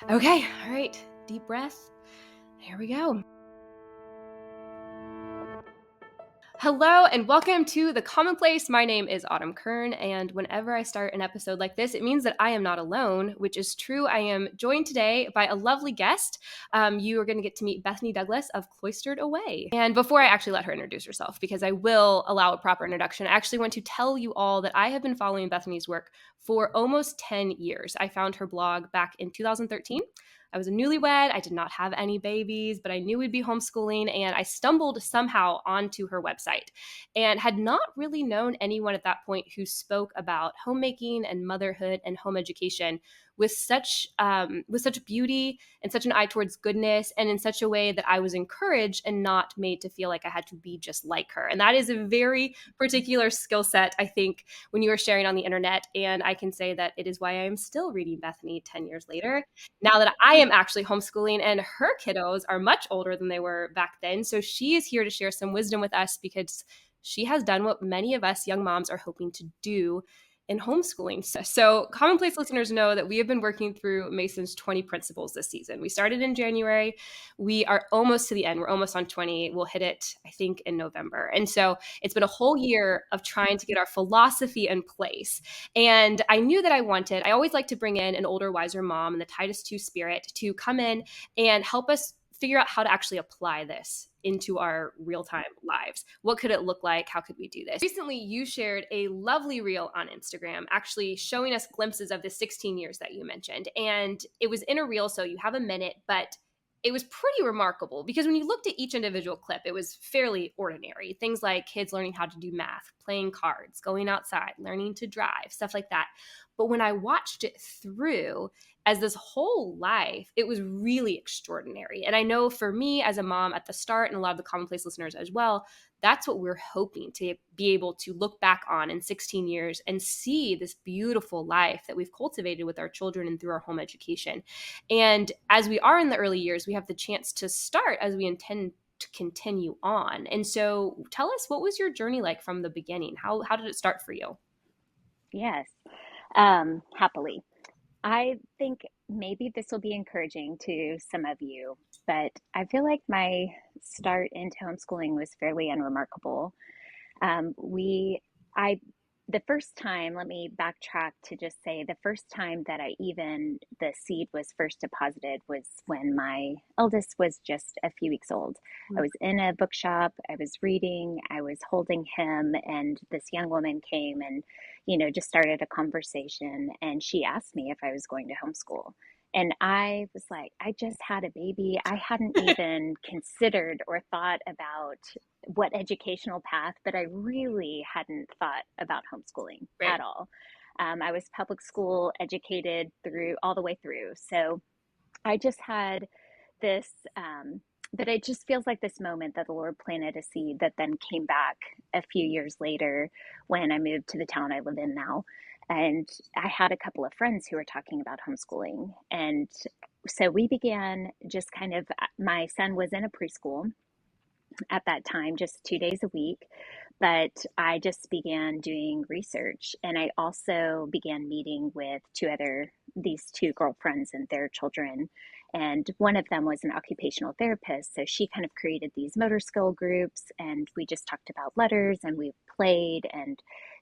Okay, all right, deep breath. Here we go. Hello and welcome to The Commonplace. My name is Autumn Kern, and whenever I start an episode like this, it means that I am not alone, which is true. I am joined today by a lovely guest. You are going to get to meet Bethany Douglass of Cloistered Away. And before I actually let her introduce herself, because I will allow a proper introduction, I actually want to tell you all that I have been following Bethany's work for almost 10 years. I found her blog back in 2013. I was a newlywed. I did not have any babies, but I knew we'd be homeschooling, and I stumbled somehow onto her website and had not really known anyone at that point who spoke about homemaking and motherhood and home education with such beauty and such an eye towards goodness, and in such a way that I was encouraged and not made to feel like I had to be just like her. And that is a very particular skill set, I think, when you are sharing on the internet. And I can say that it is why I am still reading Bethany 10 years later, now that I am actually homeschooling, and her kiddos are much older than they were back then. So she is here to share some wisdom with us because she has done what many of us young moms are hoping to do in homeschooling. So commonplace listeners know that we have been working through Mason's 20 principles this season. We started in January. We are almost to the end. We're almost on 20. We'll hit it, I think, in November. And so it's been a whole year of trying to get our philosophy in place. And I knew that I always like to bring in an older, wiser mom in the Titus 2 spirit to come in and help us figure out how to actually apply this into our real-time lives. What could it look like? How could we do this? Recently, you shared a lovely reel on Instagram, actually showing us glimpses of the 16 years that you mentioned. And it was in a reel, so you have a minute, but it was pretty remarkable because when you looked at each individual clip, it was fairly ordinary. Things like kids learning how to do math, playing cards, going outside, learning to drive, stuff like that. But when I watched it through as this whole life, it was really extraordinary. And I know for me as a mom at the start, and a lot of the commonplace listeners as well, that's what we're hoping to be able to look back on in 16 years and see this beautiful life that we've cultivated with our children and through our home education. And as we are in the early years, we have the chance to start as we intend to continue on. And so tell us, what was your journey like from the beginning? How did it start for you? Yes, happily. I think maybe this will be encouraging to some of you, but I feel like my start into homeschooling was fairly unremarkable. We, I, the first time, let me backtrack to just say the first time that the seed was first deposited was when my eldest was just a few weeks old. I was in a bookshop, I was reading, I was holding him, and this young woman came and, just started a conversation. And she asked me if I was going to homeschool. And I was like, I just had a baby. I hadn't even considered or thought about what educational path, but I really hadn't thought about homeschooling at Right. all. I was public school educated through all the way through. So I just had this, but it just feels like this moment that the Lord planted a seed that then came back a few years later when I moved to the town I live in now. And I had a couple of friends who were talking about homeschooling. And so we began just kind of, my son was in a preschool at that time, just 2 days a week. But I just began doing research, and I also began meeting with these two girlfriends and their children. And one of them was an occupational therapist. So she kind of created these motor skill groups, and we just talked about letters and we played, and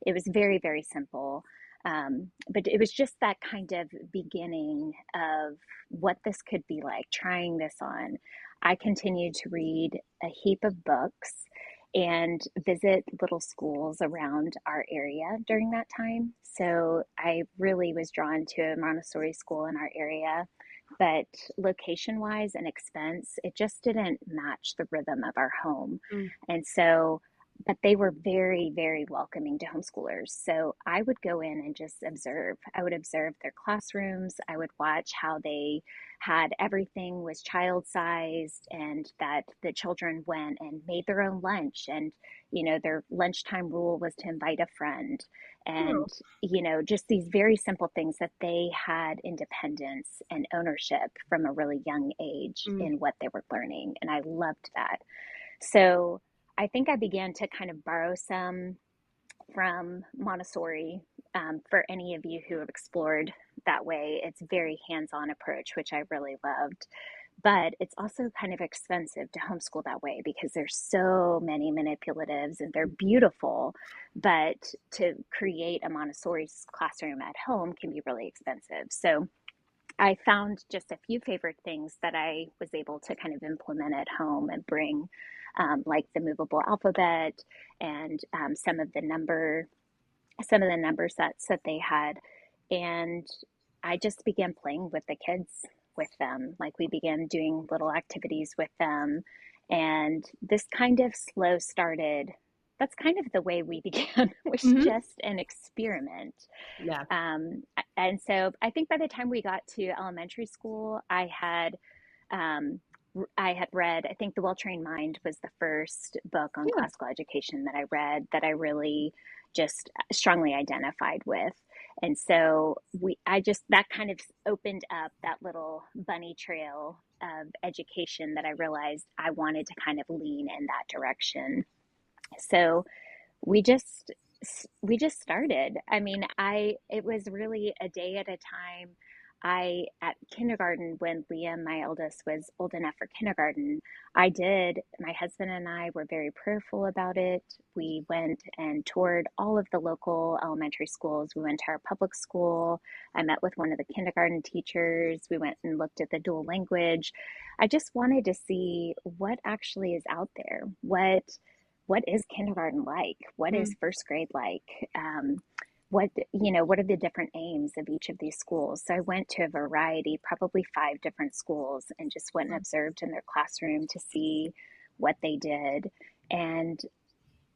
it was very, very simple. But it was just that kind of beginning of what this could be like, trying this on. I continued to read a heap of books and visit little schools around our area during that time. So I really was drawn to a Montessori school in our area, but location wise and expense, it just didn't match the rhythm of our home. Mm. And so, but they were very, very welcoming to homeschoolers. So I would go in and just observe. I would observe their classrooms. I would watch how they had everything was child sized, and that the children went and made their own lunch. And, their lunchtime rule was to invite a friend. And, just these very simple things that they had independence and ownership from a really young age Mm. in what they were learning. And I loved that. So I think I began to kind of borrow some from Montessori for any of you who have explored that way, it's very hands-on approach, which I really loved. But it's also kind of expensive to homeschool that way because there's so many manipulatives and they're beautiful, but to create a Montessori classroom at home can be really expensive. So I found just a few favorite things that I was able to kind of implement at home and bring, like the movable alphabet and some of the number sets that they had. And I just began playing with the kids with them. Like we began doing little activities with them. And this kind of slow started. That's kind of the way we began, was Hmm. just an experiment. Yeah. Um, and so I think by the time we got to elementary school, um, I had read, I think The Well-Trained Mind was the first book on Yeah. classical education that I read that I really just strongly identified with. And so that kind of opened up that little bunny trail of education that I realized I wanted to kind of lean in that direction. So we just we just started. I mean, I it was really a day at a time. I at kindergarten, when Liam, my eldest, was old enough for kindergarten, my husband and I were very prayerful about it. We went and toured all of the local elementary schools. We went to our public school. I met with one of the kindergarten teachers. We went and looked at the dual language. I just wanted to see what actually is out there. What is kindergarten like? What is Mm. first grade like? What are the different aims of each of these schools? So I went to a variety, probably 5 different schools, and just went and observed in their classroom to see what they did. And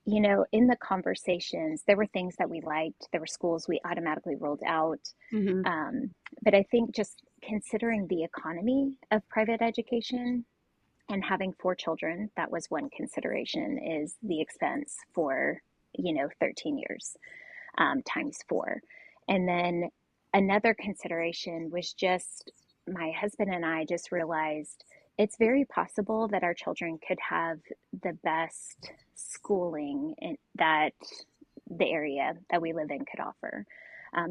in the conversations, there were things that we liked. There were schools we automatically rolled out. Hmm. Um, but I think just considering the economy of private education and having 4 children, that was one consideration, is the expense for 13 years, times 4. And then another consideration was just my husband and I just realized it's very possible that our children could have the best schooling that the area that we live in could offer.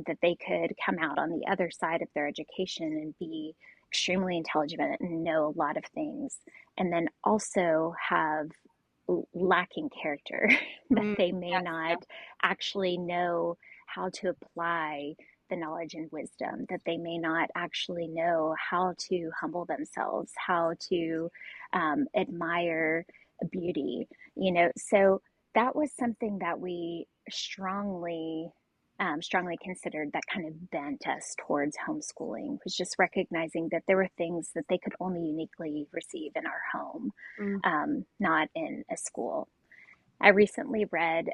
That they could come out on the other side of their education and be extremely intelligent and know a lot of things, and then also have lacking character, that Mm. they may Yes. not Yeah. actually know how to apply the knowledge and wisdom, that they may not actually know how to humble themselves, how to admire beauty, So that was something that we strongly considered, that kind of bent us towards homeschooling, was just recognizing that there were things that they could only uniquely receive in our home, Mm. not in a school. I recently read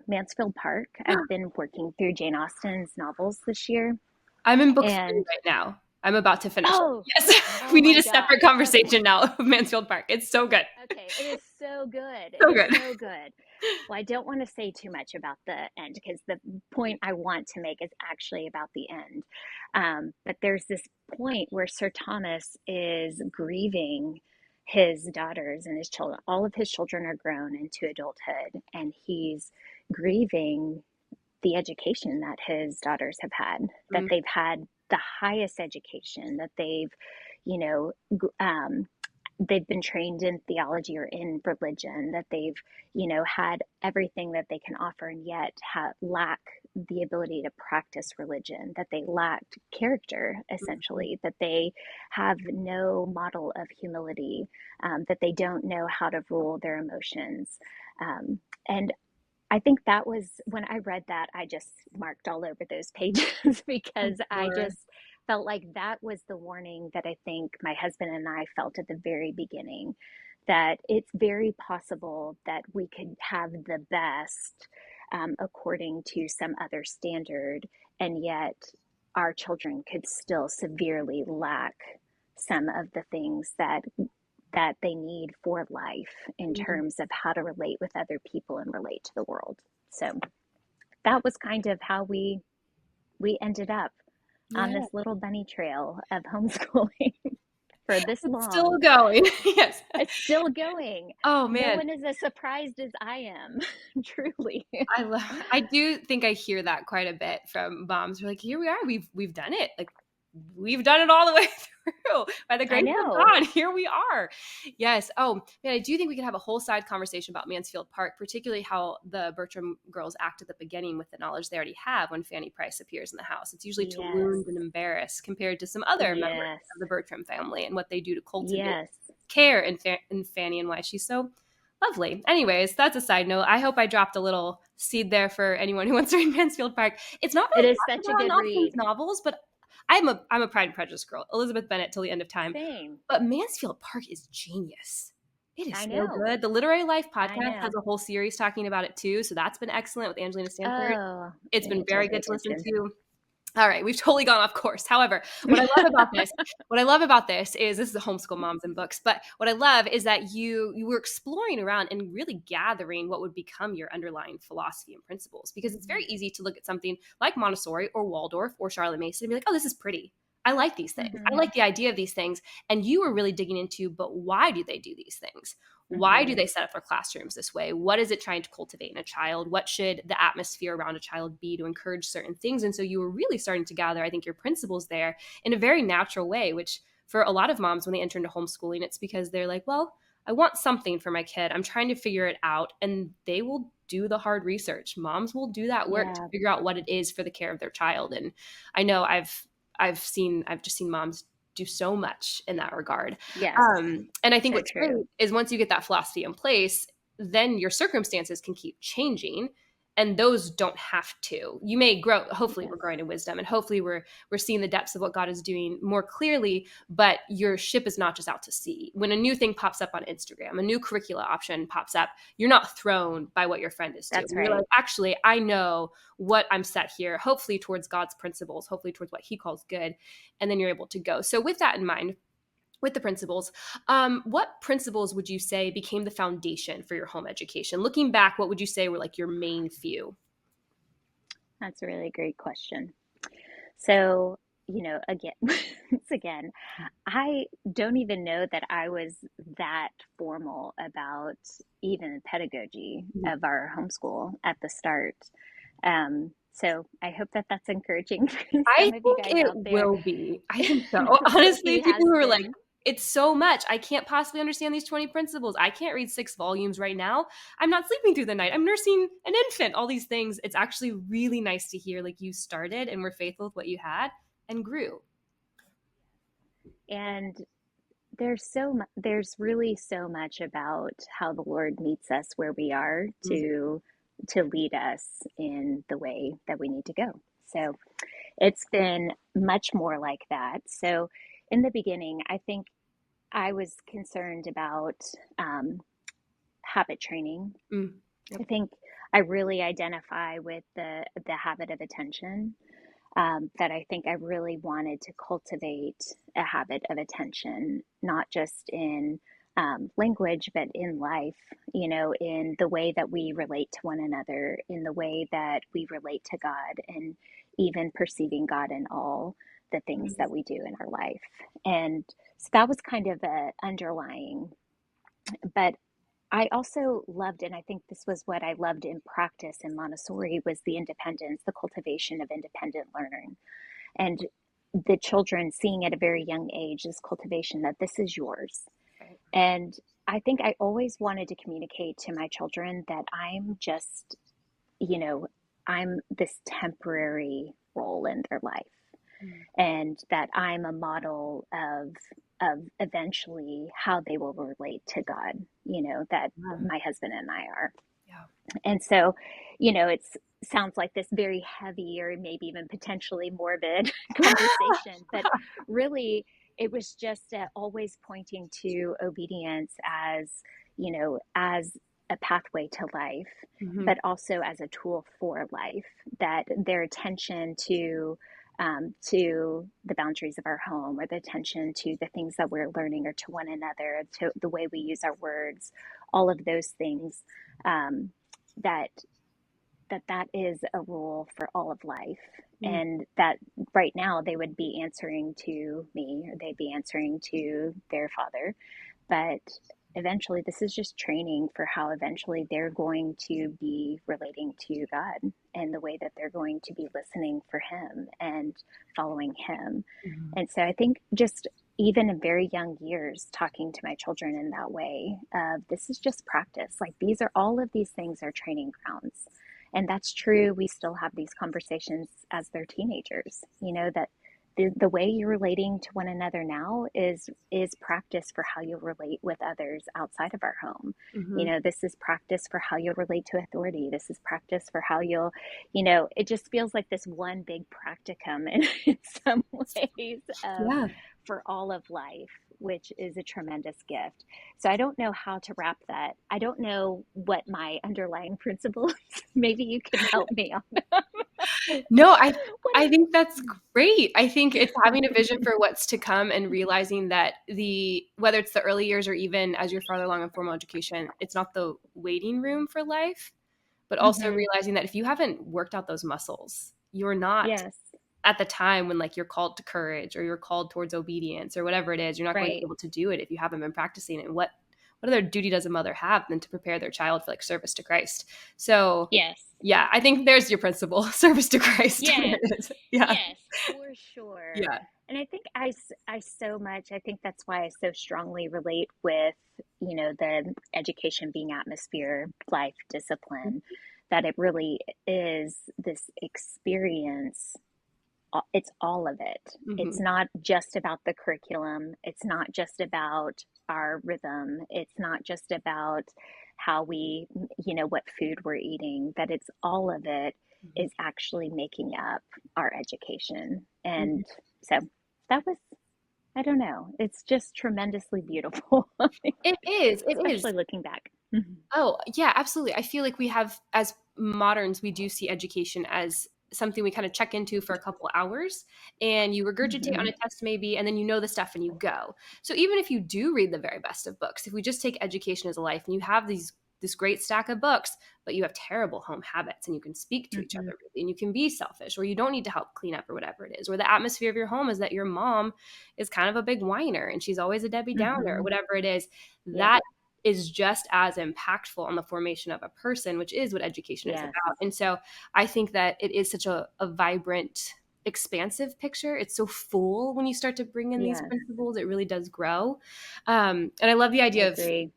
Mansfield Park. I've been working through Jane Austen's novels this year. I'm in book 3 And right now. I'm about to finish it. oh, Yes. oh We need my a separate gosh. Okay. conversation now of Mansfield Park. It's so good. Okay. It is so good. It So is good. so good. Well, I don't want to say too much about the end because the point I want to make is actually about the end. But there's this point where Sir Thomas is grieving his daughters and his children. All of his children are grown into adulthood, and he's grieving the education that his daughters have had, that Mm. they've had the highest education, that you know, they've been trained in theology or in religion, that they've had everything that they can offer, and yet lack the ability to practice religion, that they lacked character, essentially, that they have no model of humility, that they don't know how to rule their emotions, and I think that was when I read that, I just marked all over those pages I'm because I sure. just felt like that was the warning that I think my husband and I felt at the very beginning, that it's very possible that we could have the best, according to some other standard, and yet our children could still severely lack some of the things that they need for life in Mm. terms of how to relate with other people and relate to the world. So that was kind of how we ended up on Yeah. this little bunny trail of homeschooling. for this It's still long. going. Yes. It's still going. Oh No man. one is as surprised as I am, truly. I do think I hear that quite a bit from moms. We're like, here we are. We've done it. Like we've done it all the way through. By the I grace of know. God, here we are. Yes. Oh man, I do think we could have a whole side conversation about Mansfield Park, particularly how the Bertram girls act at the beginning with the knowledge they already have when Fanny Price appears in the house. It's usually to Yes. wound and embarrass compared to some other members Yes. of the Bertram family and what they do to cultivate Yes. care in Fanny and why she's so lovely. Anyways, that's a side note. I hope I dropped a little seed there for anyone who wants to read Mansfield Park. It's not It really is talked such a about in good Austen's read. novels, but I'm a Pride and Prejudice girl. Elizabeth Bennet till the end of time. Same. But Mansfield Park is genius. It is I so know. good. The Literary Life I podcast has know. a whole series talking about it too, so that's been excellent with Angelina Stanford. Oh, It's I been need to very good pay to listen attention. to. All right, we've totally gone off course. However, what I love about this is the homeschool moms and books, but what I love is that you were exploring around and really gathering what would become your underlying philosophy and principles. Because it's very easy to look at something like Montessori or Waldorf or Charlotte Mason and be like, oh, this is pretty. I like these things. I Mm-hmm. like the idea of these things. And you were really digging into, but why do they do these things? Why do Mm-hmm. they set up their classrooms this way? What is it trying to cultivate in a child? What should the atmosphere around a child be to encourage certain things? And so you were really starting to gather, I think, your principles there in a very natural way, which for a lot of moms, when they enter into homeschooling, it's because they're like, well, I want something for my kid. I'm trying to figure it out. And they will do the hard research. Moms will do that work to Yeah. figure out what it is for the care of their child. And I know I've just seen moms do so much in that regard. Yes. And I think So what's great true. is once you get that philosophy in place, then your circumstances can keep changing and those don't have to. You may grow, hopefully we're Yes. growing in wisdom and hopefully we're seeing the depths of what God is doing more clearly, but your ship is not just out to sea. When a new thing pops up on Instagram, a new curricula option pops up, you're not thrown by what your friend is doing. That's You're right. like, actually, I know what I'm set here, hopefully towards God's principles, hopefully towards what he calls good. And then you're able to go. So with that in mind, with the principles, what principles would you say became the foundation for your home education? Looking back, what would you say were like your main few? That's a really great question. So, again, once again, I don't even know that I was that formal about even pedagogy Mhm. of our homeschool at the start. So I hope that that's encouraging for I some of you think guys it out there. will be. I think so. For Honestly, he has people who are like, been. it's so much. I can't possibly understand these 20 principles. I can't read 6 volumes right now. I'm not sleeping through the night. I'm nursing an infant, all these things. It's actually really nice to hear like you started and were faithful with what you had and grew. And there's really so much about how the Lord meets us where we are Mm. to lead us in the way that we need to go. So it's been much more like that. So in the beginning, I think I was concerned about um, habit training. Mm. I Yep. think I really identify with the habit of attention. That I think I really wanted to cultivate a habit of attention, not just in language, but in life, in the way that we relate to one another, in the way that we relate to God, and even perceiving God in all the things Mm. that we do in our life. And so that was kind of a underlying, but I also loved, and I think this was what I loved in practice in Montessori, was the independence, the cultivation of independent learning, and the children seeing at a very young age this cultivation that this is yours. Right. And I think I always wanted to communicate to my children that I'm just, you know, I'm this temporary role in their life, Mm. and that I'm a model of eventually how they will relate to God, that Yeah. my husband and I are. Yeah. And so, it's sounds like this very heavy or maybe even potentially morbid conversation, but really it was just always pointing to obedience as, as a pathway to life, Mhm. but also as a tool for life, that their attention to the boundaries of our home, or the attention to the things that we're learning, or to one another, to the way we use our words, all of those things, that that is a rule for all of life. Mm. And that right now they would be answering to me, or they'd be answering to their father. But eventually, this is just training for how eventually they're going to be relating to God, and the way that they're going to be listening for Him and following Him. Mhm. And so I think just even in very young years, talking to my children in that way, this is just practice. Like these are all of these things are training grounds. And that's true. We still have these conversations as they're teenagers, that the way you're relating to one another now is practice for how you'll relate with others outside of our home. Mhm. This is practice for how you'll relate to authority. This is practice for how you'll, it just feels like this one big practicum in some ways, Yeah. for all of life, which is a tremendous gift. So I don't know how to wrap that. I don't know what my underlying principles. Maybe you can help me on No, what I think that's are. great. I think it's having a vision for what's to come and realizing that whether it's the early years or even as you're farther along in formal education, it's not the waiting room for life, but also Hmm. realizing that if you haven't worked out those muscles, you're not Yes. at the time when like you're called to courage or you're called towards obedience or whatever it is, you're not going to be Right. able to do it if you haven't been practicing it. And what other duty does a mother have than to prepare their child for like service to Christ? So Yes. yeah, I think there's your principle, service to Christ. There Yes. it is. Yeah. Yes, for sure. Yeah. And I think I so much, I think that's why I so strongly relate with, the education being atmosphere, life, discipline, that it really is this experience. It's all of it. It's Mm-hmm. not just about the curriculum. It's not just about our rhythm. It's not just about how we, what food we're eating, that it's all of it is actually making up our education. Mm-hmm. And so that was, I don't know, it's just tremendously beautiful, It is. It is. especially looking back. Mhm. Oh, yeah, absolutely. I feel like we have, as moderns, we do see education as something we kind of check into for a couple hours and you regurgitate on Mhm. a test maybe, and then you know the stuff and you go. So even if you do read the very best of books, if we just take education as a life and you have this great stack of books, but you have terrible home habits and you can speak to each other Mhm. really, and you can be selfish or you don't need to help clean up or whatever it is, or the atmosphere of your home is that your mom is kind of a big whiner and she's always a Debbie Downer or Mhm. whatever it is, Yep. that is just as impactful on the formation of a person, which is what education is Yes. about. And so I think that it is such a vibrant, expansive picture. It's so full when you start to bring in these Yes. principles. It really does grow. And I love the I idea agree.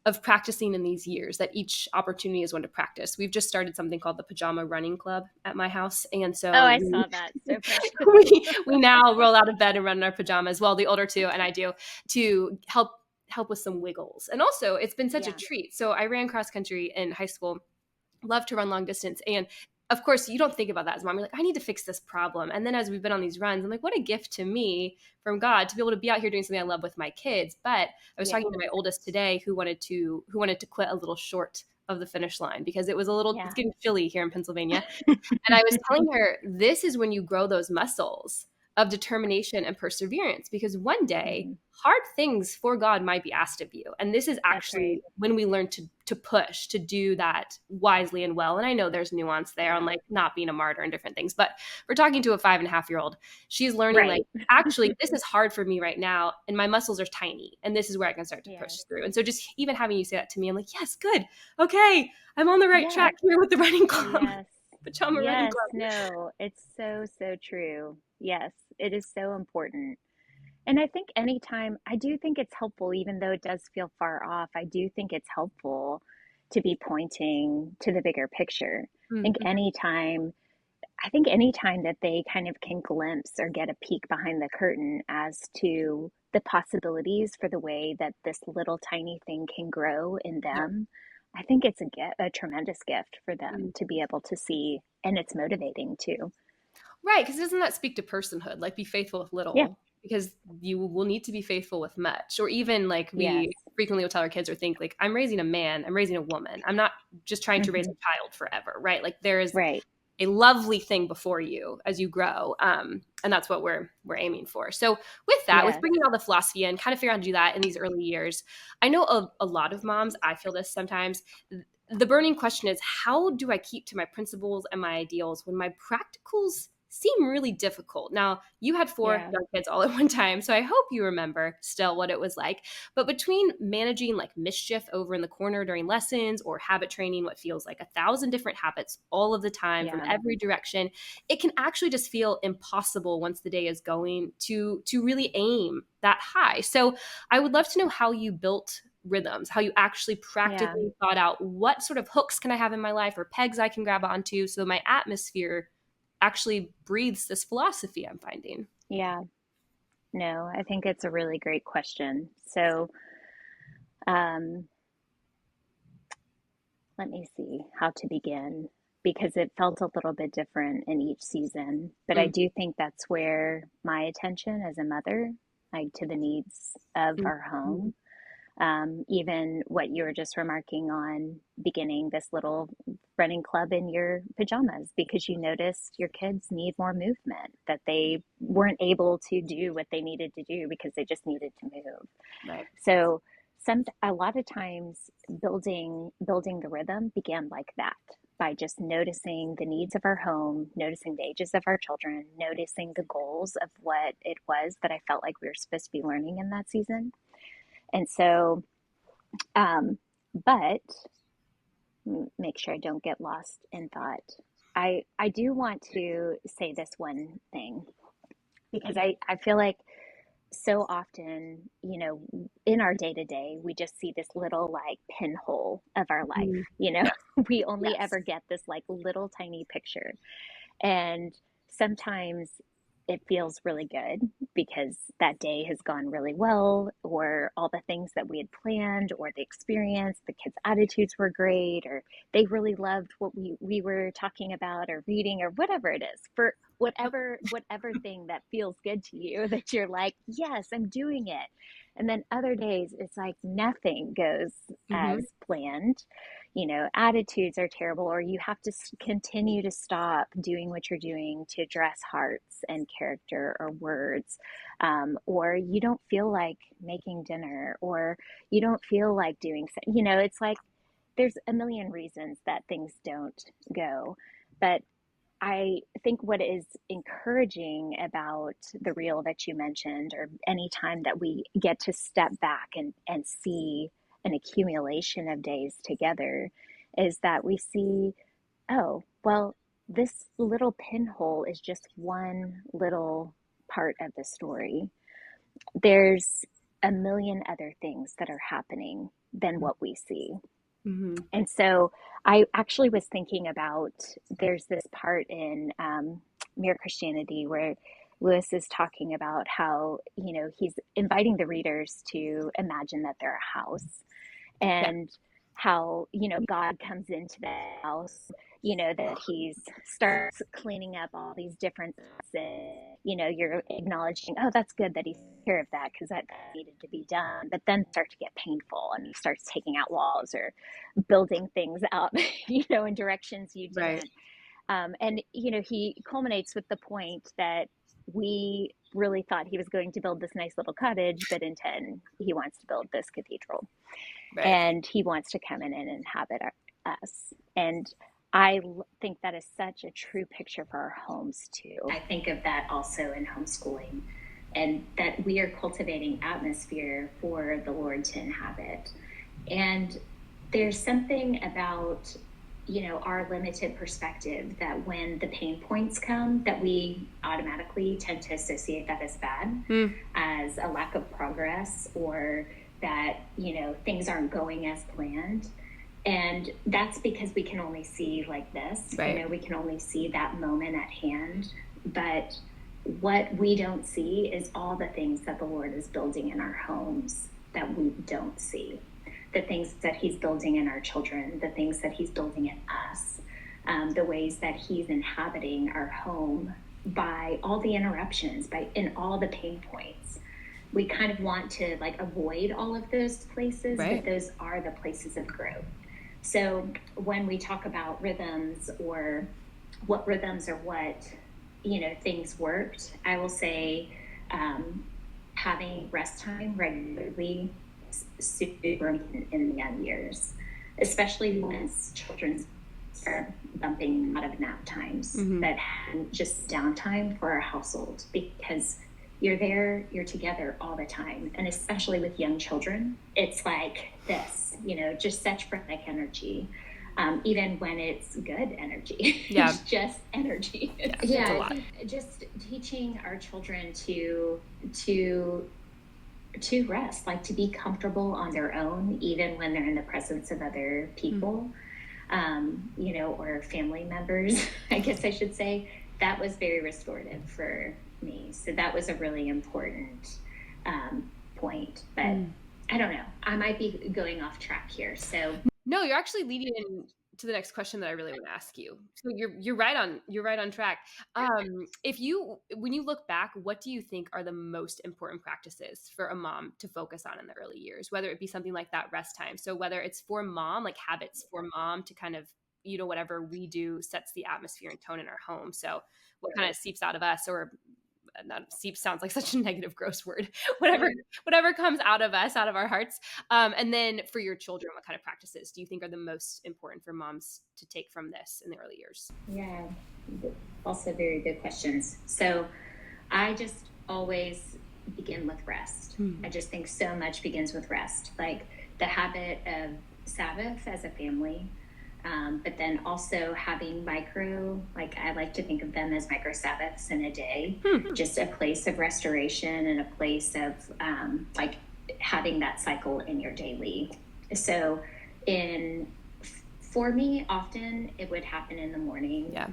of practicing in these years, that each opportunity is one to practice. We've just started something called the Pajama Running Club at my house. And Oh, so I saw that. So precious. we now roll out of bed and run in our pajamas. Well, the older two and I do, to help with some wiggles. And also, it's been such a Yeah. treat. So I ran cross country in high school, loved to run long distance, and of course, you don't think about that as a mom. You're like, I need to fix this problem. And then as we've been on these runs, I'm like, what a gift to me from God to be able to be out here doing something I love with my kids. But I was Yes. talking to my oldest today who wanted to quit a little short of the finish line because it's Yeah. getting chilly here in Pennsylvania. And I was telling her, this is when you grow those muscles of determination and perseverance, because one day Hmm. hard things for God might be asked of you. And this is That's right. actually when we learn to push, to do that wisely and well. And I know there's nuance there on Yeah. like not being a martyr and different things, but we're talking to a 5.5-year-old. She's learning like, Right. actually, this is hard for me right now. And my muscles are tiny. And this is where I can start to push Yes. through. And so just even having you say that to me, I'm like, yes, good. Okay. I'm on the right track Yes. here with the running club, Yes. pajama running Yes. club. No, it's so, so true. Yes, it is so important. And I think anytime, I do think it's helpful, even though it does feel far off, I do think it's helpful to be pointing to the bigger picture. Mhm. I think anytime that they kind of can glimpse or get a peek behind the curtain as to the possibilities for the way that this little tiny thing can grow in Yeah. them, I think it's a tremendous gift for them Mhm. to be able to see, and it's motivating too. Right, because doesn't that speak to personhood? Like, be faithful with Yeah. little, because you will need to be faithful with much. Or even like Yes. we frequently will tell our kids or think like, I'm raising a man, I'm raising a woman. I'm not just trying to raise Hmm. a child forever, right? Like there is Right. a lovely thing before you as you grow, and that's what we're aiming for. So with that, with Yes. bringing all the philosophy in, kind of figure out how to do that in these early years. I know a lot of moms, I feel this sometimes, the burning question is, how do I keep to my principles and my ideals when my practicals seem really difficult? Now, you had four Yeah. young kids all at one time, so I hope you remember still what it was like. But between managing like mischief over in the corner during lessons or habit training what feels like 1,000 different habits all of the time from Yeah. every direction, it can actually just feel impossible once the day is going to really aim that high. So I would love to know how you built rhythms, how you actually Yeah. practically thought out what sort of hooks can I have in my life or pegs I can grab onto so my atmosphere actually breathes this philosophy I'm finding. Yeah. No, I think it's a really great question. So, um, let me see how to begin because it felt a little bit different in each season. But I Mm, do think that's where my attention as a mother, like to the needs of mm, our mm. home, even what you were just remarking on beginning this little running club in your pajamas because you noticed your kids need more movement, that they weren't able to do what they needed to do because they just needed to move. Right. So a lot of times building the rhythm began like that by just noticing the needs of our home, noticing the ages of our children, noticing the goals of what it was that I felt like we were supposed to be learning in that season. And so, um, but make sure I don't get lost in thought. I do want to say this one thing because I feel like so often, in our day to day, we just see this little like pinhole of our life. Mm, Yeah. We only yes. ever get this like little tiny picture. And sometimes it feels really good because that day has gone really well, or all the things that we had planned, or the experience, the kids' attitudes were great, or they really loved what we were talking about or reading or whatever it is. For Yep. whatever thing that feels good to you, that you're like, yes, I'm doing it. And then other days it's like nothing goes Mm-hmm. as planned. Attitudes are terrible, or you have to continue to stop doing what you're doing to address hearts and character or words, or you don't feel like making dinner, or you don't feel like doing, it's like there's a million reasons that things don't go. But I think what is encouraging about the reel that you mentioned, or any time that we get to step back and see an accumulation of days together, is that we see, oh, well, this little pinhole is just one little part of the story. There's a million other things that are happening than what we see. Mm-hmm. And so I actually was thinking about, there's this part in Mere Christianity where Lewis is talking about how, he's inviting the readers to imagine that they're a house, Yeah. and how, God comes into the house, that he's starts cleaning up all these different things. You're acknowledging, oh, that's good that he's care of that because that needed to be done. But then start to get painful and he starts taking out walls or building things out, in directions you Right. didn't. And, he culminates with the point that we really thought he was going to build this nice little cottage, but in 10, he wants to build this cathedral, Right. and he wants to come in and inhabit us. And I think that is such a true picture for our homes too. I think of that also in homeschooling, and that we are cultivating atmosphere for the Lord to inhabit. And there's something about, our limited perspective, that when the pain points come, that we automatically tend to associate that as bad, Mm, as a lack of progress, or that, things aren't going as planned. And that's because we can only see like this, right. we can only see that moment at hand. But what we don't see is all the things that the Lord is building in our homes that we don't see. The things that he's building in our children, the things that he's building in us, the ways that he's inhabiting our home by all the interruptions, in all the pain points. We kind of want to like avoid all of those places, Right. but those are the places of growth. So when we talk about rhythms, or what rhythms or what, things worked, I will say having rest time regularly, super important in the young years. especially once children start bumping out of nap times, Mm-hmm. that just downtime for our household, because you're there, you're together all the time. And especially with young children, it's like this, just such frenetic energy. Even when it's good energy, Yeah. it's just energy. Yeah, I think just teaching our children to rest, like to be comfortable on their own, even when they're in the presence of other people, or family members, I guess I should say. That was very restorative for me. So that was a really important point. But I don't know. I might be going off track here. So no, you're actually leading in to the next question that I really want to ask you. So you're right on track. When you look back, what do you think are the most important practices for a mom to focus on in the early years? Whether it be something like that rest time. So whether it's for mom, like habits for mom to kind of, whatever we do sets the atmosphere and tone in our home. So what kind of seeps out of us, or not seep sounds like such a negative, gross word. Whatever comes out of us, out of our hearts. And then for your children, what kind of practices do you think are the most important for moms to take from this in the early years? Yeah, also very good questions. So I just always begin with rest. I just think so much begins with rest, like the habit of Sabbath as a family. But then also having like I like to think of them as micro Sabbaths in a day, just a place of restoration and a place of like having that cycle in your daily. So for me, often it would happen in the morning. Yeah.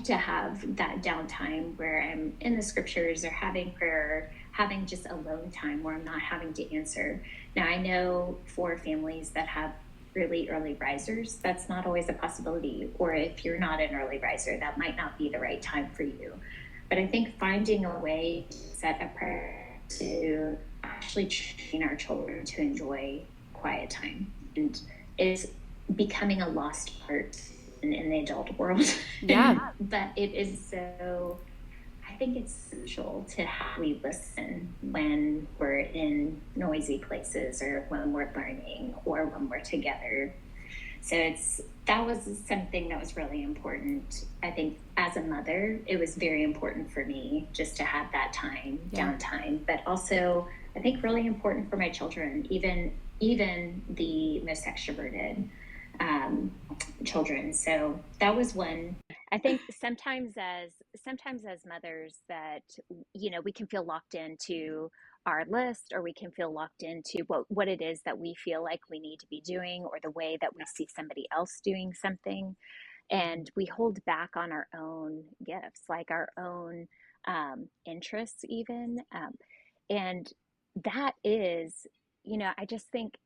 To have that downtime where I'm in the scriptures or having prayer, having just alone time where I'm not having to answer. Now, I know for families that have really early risers, that's not always a possibility. Or if you're not an early riser, that might not be the right time for you. But I think finding a way to set a prayer to actually train our children to enjoy quiet time and is becoming a lost art in the adult world. Yeah. But it is so, I think it's essential to how we listen when we're in noisy places or when we're learning or when we're together. So that was something that was really important. I think as a mother, it was very important for me just to have that time, downtime, but also I think really important for my children, even the most extroverted children. So that was one. I think sometimes as mothers that we can feel locked into our list, or we can feel locked into what it is that we feel like we need to be doing, or the way that we see somebody else doing something, and we hold back on our own gifts, like our own interests even, and that is, I just think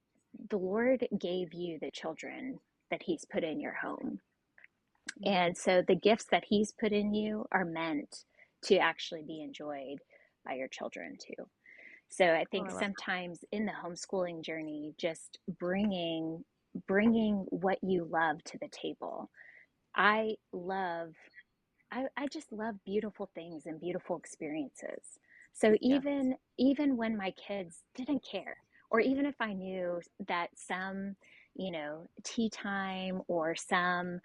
the Lord gave you the children that He's put in your home. And so the gifts that He's put in you are meant to actually be enjoyed by your children too. So I think sometimes in the homeschooling journey, just bringing what you love to the table. I just love beautiful things and beautiful experiences. So even when my kids didn't care, or even if I knew that some, tea time or some,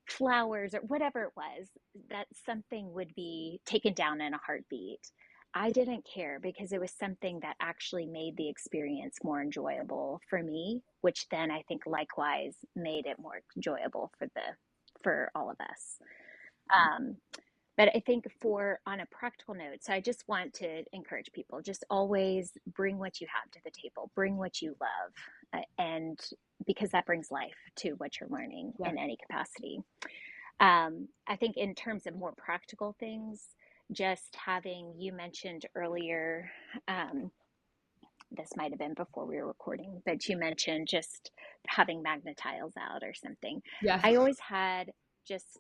flowers or whatever it was, that something would be taken down in a heartbeat. I didn't care, because it was something that actually made the experience more enjoyable for me, which then I think likewise made it more enjoyable for all of us. Um, but I think on a practical note, so I just want to encourage people, just always bring what you have to the table, bring what you love, and because that brings life to what you're learning in any capacity. I think in terms of more practical things, just you mentioned earlier, this might have been before we were recording, but you mentioned just having magnet tiles out or something. Yeah. I always had just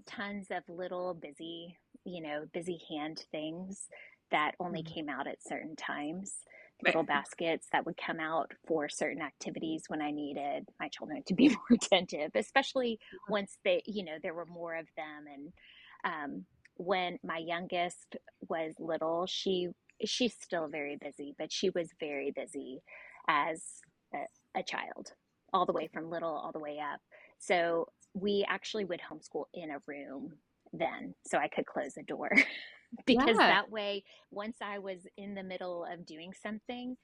tons of little busy hand things that only came out at certain times. Little baskets that would come out for certain activities when I needed my children to be more attentive, especially once there were more of them. And when my youngest was little, she's still very busy, but she was very busy as a child all the way from little all the way up. So we actually would homeschool in a room then, so I could close the door. Because Yeah. that way, once I was in the middle of doing something,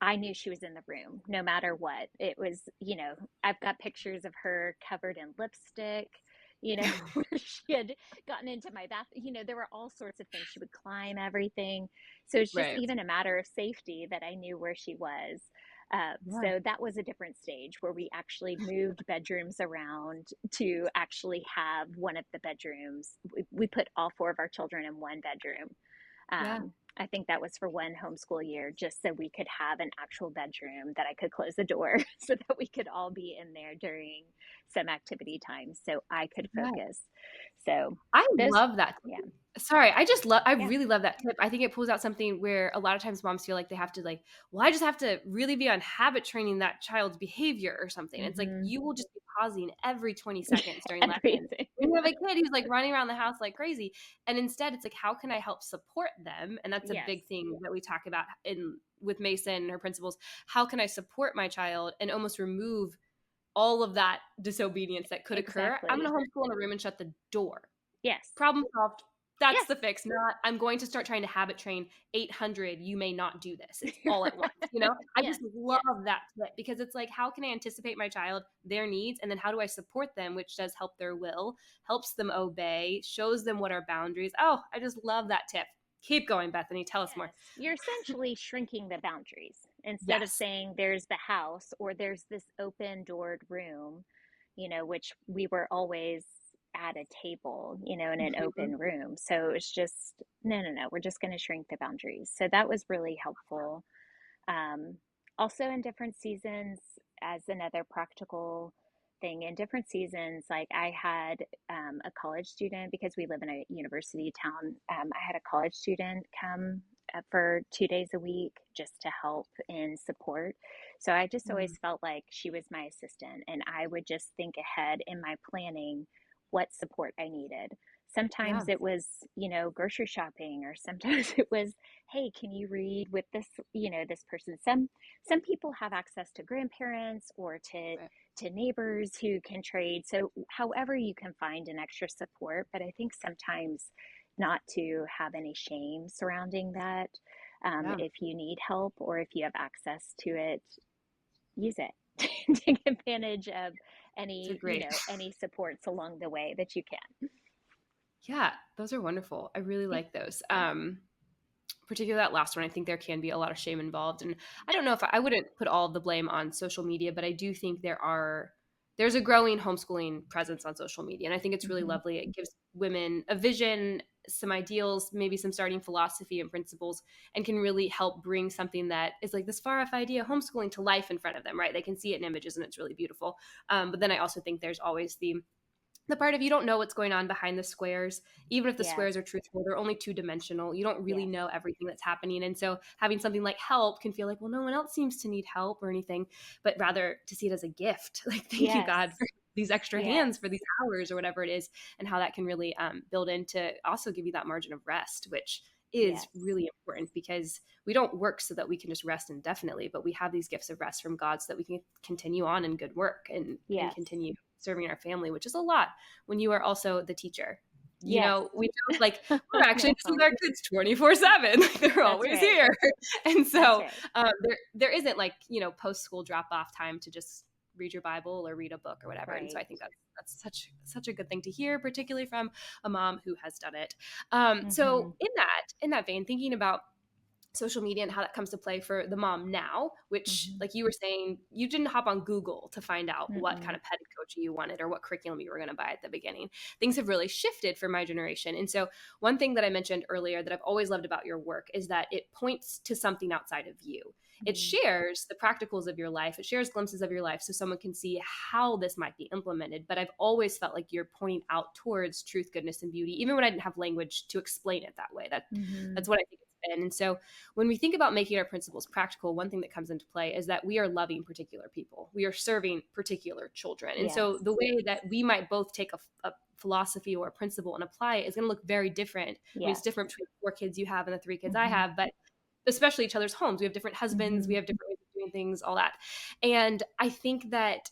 I knew she was in the room no matter what. It was, I've got pictures of her covered in lipstick, where she had gotten into my bath. There were all sorts of things. She would climb everything. So it's just Right. even a matter of safety that I knew where she was. Yeah. So that was a different stage where we actually moved bedrooms around to actually have one of the bedrooms. We put all four of our children in one bedroom. Yeah. I think that was for one homeschool year, just so we could have an actual bedroom that I could close the door so that we could all be in there during some activity times so I could Yeah. focus. So I those, love that. yeah, Sorry, I yeah, really love that tip. I think it pulls out something where a lot of times moms feel like they have to like, well, I just have to really be on habit training that child's behavior or something. It's like mm-hmm. you will just be pausing every 20 seconds during lessons. Everything. When you have a kid who's like running around the house like crazy. And instead it's like, how can I help support them? And that's a Yes, big thing that we talk about in with Mason and her principles. How can I support my child and almost remove all of that disobedience that could occur? I'm exactly. gonna homeschool in a room and shut the door. Yes, Problem solved. That's yes, the fix, not I'm going to start trying to habit train 800, you may not do this. It's all at once, you know? I yes, just love yes, that tip because it's like, how can I anticipate my child, their needs, and then how do I support them, which does help their will, helps them obey, shows them what are boundaries. Oh, I just love that tip. Keep going, Bethany. Tell us more. yes. You're essentially shrinking the boundaries instead of Yes. saying there's the house or there's this open doored room, which we were always at a table, in an Mhm. open room. So it's just, no, no, no, we're just going to shrink the boundaries. So that was really helpful. Um, Also, in different seasons, as another practical thing, in different seasons, like I had a college student because we live in a university town. I had a college student come for 2 days a week just to help in support. So I just Mm. always felt like she was my assistant, and I would just think ahead in my planning what support I needed. Yeah. Sometimes it was, grocery shopping, or sometimes it was, hey, can you read with this person? Some people have access to grandparents or Right. to neighbors who can trade. So however you can find an extra support, but I think sometimes not to have any shame surrounding that. Yeah. If you need help or if you have access to it, use it. Take advantage of It's a great. any supports along the way that you can. Yeah, those are wonderful. I really Yeah. like those. Particularly that last one, I think there can be a lot of shame involved. And I don't know if I wouldn't put all of the blame on social media, but I do think there's a growing homeschooling presence on social media. And I think it's really Mm-hmm. lovely. It gives women a vision, some ideals, maybe some starting philosophy and principles, and can really help bring something that is like this far off idea of homeschooling to life in front of them, right? They can see it in images and it's really beautiful. But then I also think there's always the part of you don't know what's going on behind the squares. Even if the Yes. squares are truthful, they're only two-dimensional. You don't really Yes. know everything that's happening. And so having something like help can feel like, well, no one else seems to need help or anything, but rather to see it as a gift. Like, thank you, Yes. God, for these extra hands Yes. for these hours or whatever it is, and how that can really build into also give you that margin of rest, which is Yes. really important because we don't work so that we can just rest indefinitely, but we have these gifts of rest from God so that we can continue on in good work and Yes. continue serving our family, which is a lot when you are also the teacher. You Yes. know, we joke like we're I actually just with know. our kids 24/7. Like they're That's always right. here. And That's so right. there isn't like, post school drop off time to just read your Bible or read a book or whatever. And so I Right. think that's such a good thing to hear, particularly from a mom who has done it. Mm-hmm. So in that vein, thinking about social media and how that comes to play for the mom now, which, Mm-hmm. like you were saying, you didn't hop on Google to find out what kind Mm-mm. of pedagogy you wanted or what curriculum you were going to buy at the beginning. Things have really shifted for my generation. And so one thing that I mentioned earlier that I've always loved about your work is that it points to something outside of you. It Mm-hmm. shares the practicals of your life. It shares glimpses of your life so someone can see how this might be implemented. But I've always felt like you're pointing out towards truth, goodness, and beauty, even when I didn't have language to explain it that way. Mm-hmm. That's what I think it's been. And so when we think about making our principles practical, one thing that comes into play is that we are loving particular people. We are serving particular children. And Yes. so the way that we might both take a philosophy or a principle and apply it is going to look very different. I mean, it's Yes. different between the 4 kids you have and the 3 kids I Mm-hmm. have, but especially each other's homes. We have different husbands, Mm-hmm. we have different ways of doing things, all that. And I think that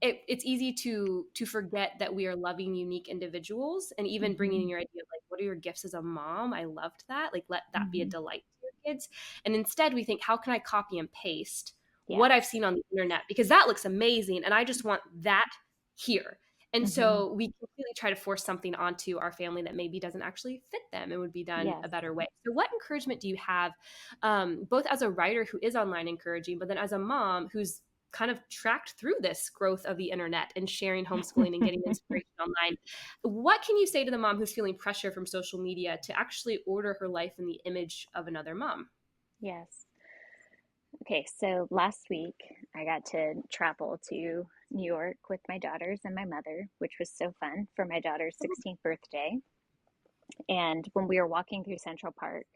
it's easy to forget that we are loving, unique individuals, and even bringing in Mm-hmm. your idea of like, what are your gifts as a mom? I loved that. Like, let that be a Mm-hmm. delight to your kids. And instead, we think, how can I copy and paste Yeah. what I've seen on the internet because that looks amazing, and I just want that here. And Mm-hmm. so we completely try to force something onto our family that maybe doesn't actually fit them and would be done Yes. a better way. So, what encouragement do you have, both as a writer who is online encouraging, but then as a mom who's kind of tracked through this growth of the internet and sharing homeschooling and getting inspiration online? What can you say to the mom who's feeling pressure from social media to actually order her life in the image of another mom? Yes. Okay, so last week I got to travel to New York with my daughters and my mother, which was so fun for my daughter's 16th birthday. And when we were walking through Central Park,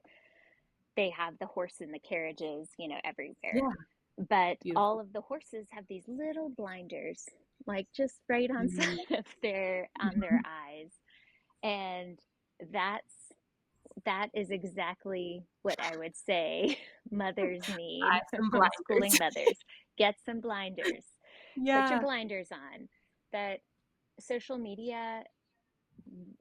they have the horse and the carriages, everywhere. Yeah, But beautiful. all of the horses have these little blinders, like just right on Mhm. side of their eyes. And that's that is exactly what I would say mothers need, Some homeschooling blinders. mothers. Get some blinders. Put your Yeah. blinders on. That social media,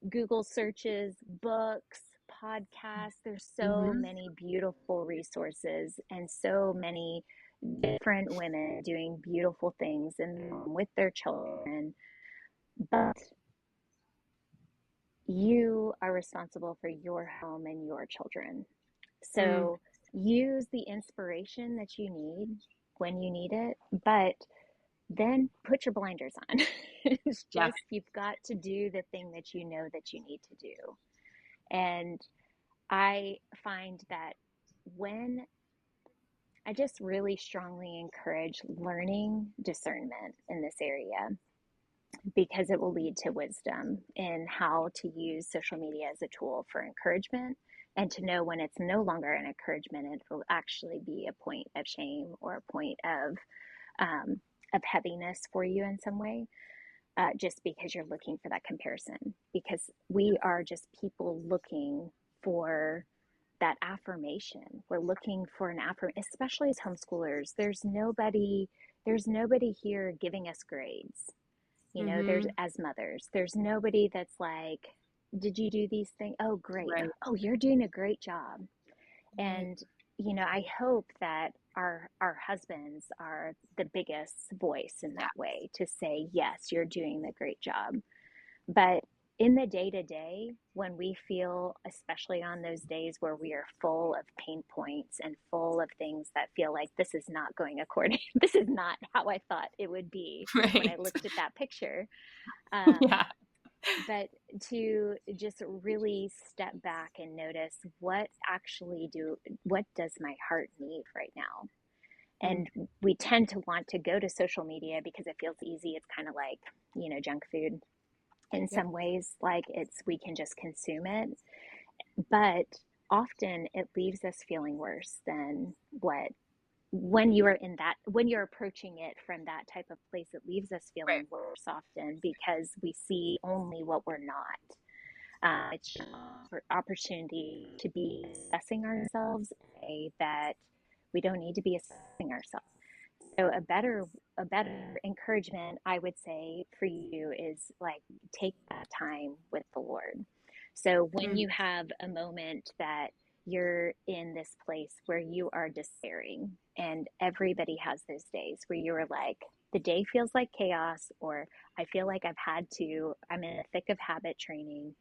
Google searches, books, podcasts, there's so Hmm. many beautiful resources and so many different women doing beautiful things and with their children. But you are responsible for your home and your children. Mm. So use the inspiration that you need when you need it, but then put your blinders on. It's Yeah. just, you've got to do the thing that you know that you need to do. And I find that when I just really strongly encourage learning discernment in this area, because it will lead to wisdom in how to use social media as a tool for encouragement, and to know when it's no longer an encouragement, it will actually be a point of shame or a point um, of heaviness for you in some way, just because you're looking for that comparison. Because we are just people looking for that affirmation. We're looking for an affirmation, especially as homeschoolers. There's nobody here giving us grades. There's, Hmm. as mothers, there's nobody that's like, did you do these things? Oh, great. Right. Oh, you're doing a great job. Right. And I hope that our husbands are the biggest voice in Yeah. that way, to say, yes, you're doing a great job. But in the day to day, when we feel, especially on those days where we are full of pain points and full of things that feel like this is not going according, this is not how I thought it would be when I Right. looked at that picture. Um, Yeah. but to just really step back and notice, what does my heart need right now? Mm. And we tend to want to go to social media because it feels easy. It's kind of like, junk food in Yep. some ways, like we can just consume it. But often it leaves us feeling worse than what, when you're approaching it from that type of place, it leaves us Right. feeling worse often, because we see only what we're not. It's an opportunity to be assessing ourselves in a way that we don't need to be assessing ourselves. So a better encouragement, I would say, for you is like, take that time with the Lord. So when Mm. you have a moment that you're in this place where you are despairing, and everybody has those days where you're like, the day feels like chaos, or I feel like I'm in the thick of habit training.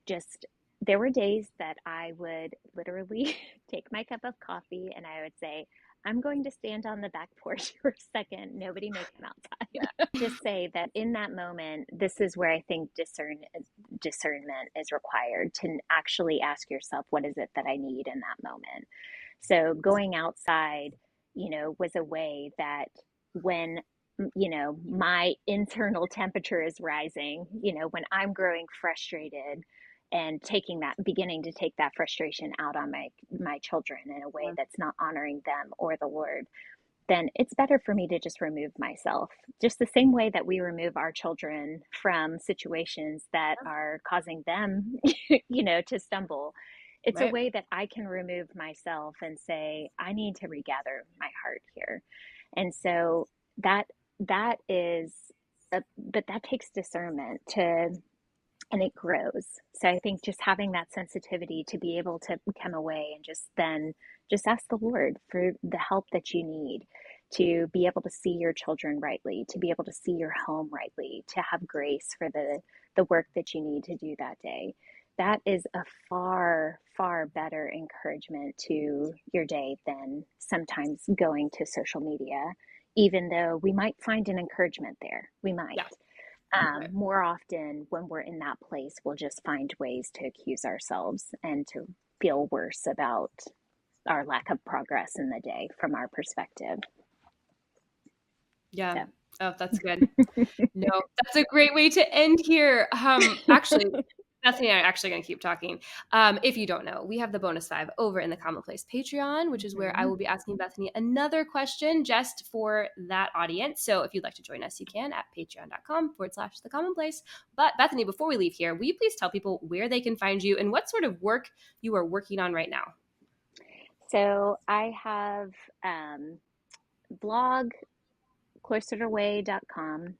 Just, there were days that I would literally take my cup of coffee and I would say, I'm going to stand on the back porch for a second. Nobody make them Yeah. outside. Just say that in that moment, this is where I think discernment is required, to actually ask yourself, what is it that I need in that moment? So going outside, was a way that, when my internal temperature is rising, when I'm growing frustrated, and beginning to take that frustration out on my children in a way that's not honoring them or the Lord, then it's better for me to just remove myself. Just the same way that we remove our children from situations that are causing them, to stumble. It's a Right. way that I can remove myself and say, I need to regather my heart here. And so that that is but that takes discernment to, and it grows. So I think just having that sensitivity to be able to come away and just ask the Lord for the help that you need to be able to see your children rightly, to be able to see your home rightly, to have grace for the work that you need to do that day. That is a far, far better encouragement to your day than sometimes going to social media, even though we might find an encouragement there. We might. Yeah. Right. More often, when we're in that place, we'll just find ways to accuse ourselves and to feel worse about our lack of progress in the day from our perspective. Yeah. So. Oh, that's good. No, that's a great way to end here. Actually, Bethany and I are actually going to keep talking. If you don't know, we have the bonus 5 over in the Commonplace Patreon, which is where I will be asking Bethany another question just for that audience. So if you'd like to join us, you can at patreon.com/the commonplace. But Bethany, before we leave here, will you please tell people where they can find you and what sort of work you are working on right now? So I have blog cloisteredaway.com,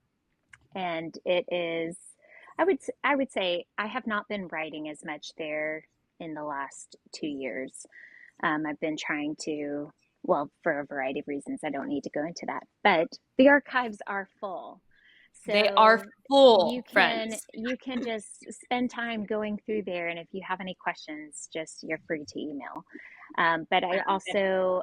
and it is, I would say I have not been writing as much there in the last 2 years. I've been trying to, well, for a variety of reasons. I don't need to go into that, but the archives are full. They are So full, friends. you can just spend time going through there, and if you have any questions, just you're free to email. But I also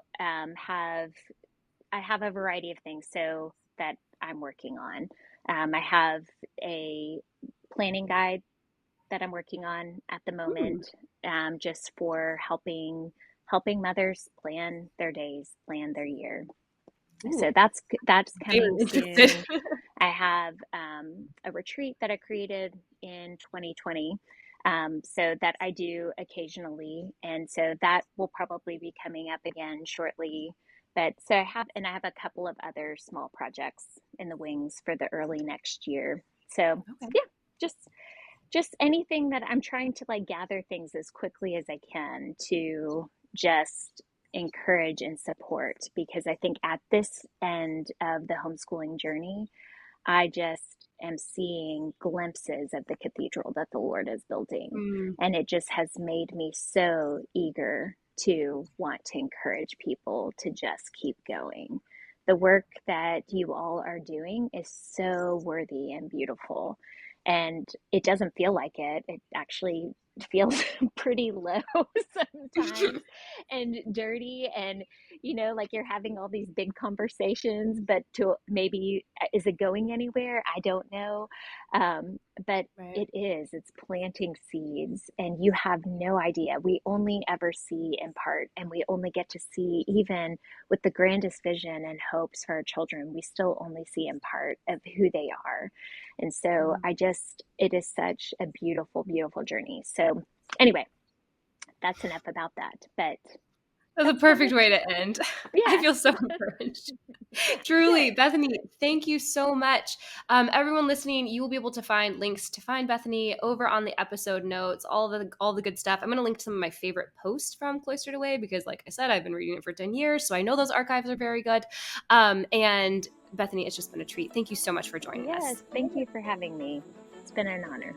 I have a variety of things so that I'm working on. I have a planning guide that I'm working on at the Ooh. moment, just for helping mothers plan their days, plan their year. So Ooh. that's Very coming interested. soon. I have a retreat that I created in 2020, so that I do occasionally, and so that will probably be coming up again shortly. But so I have a couple of other small projects in the wings for the early next year. So Okay. yeah, just anything that I'm trying to like gather things as quickly as I can to just encourage and support, because I think at this end of the homeschooling journey, I just am seeing glimpses of the cathedral that the Lord is building. Mm. And it just has made me so eager to want to encourage people to just keep going. The work that you all are doing is so worthy and beautiful. And it doesn't feel like it. It actually feels pretty low sometimes and dirty, and like you're having all these big conversations, but to maybe, is it going anywhere? I don't know. But Right. it's planting seeds, and you have no idea. We only ever see in part, and we only get to see, even with the grandest vision and hopes for our children, we still only see in part of who they are. And so it is such a beautiful, beautiful journey. So anyway, that's enough about that. But That's a that's kind perfect of, way to end. I yeah, feel so encouraged. Truly, good. Bethany, thank you so much. Everyone listening, you will be able to find links to find Bethany over on the episode notes, all the good stuff. I'm going to link to some of my favorite posts from Cloistered Away because, like I said, I've been reading it for 10 years, so I know those archives are very good. And Bethany, it's just been a treat. Thank you so much for joining Yes, us. thank you for having me. It's been an honor.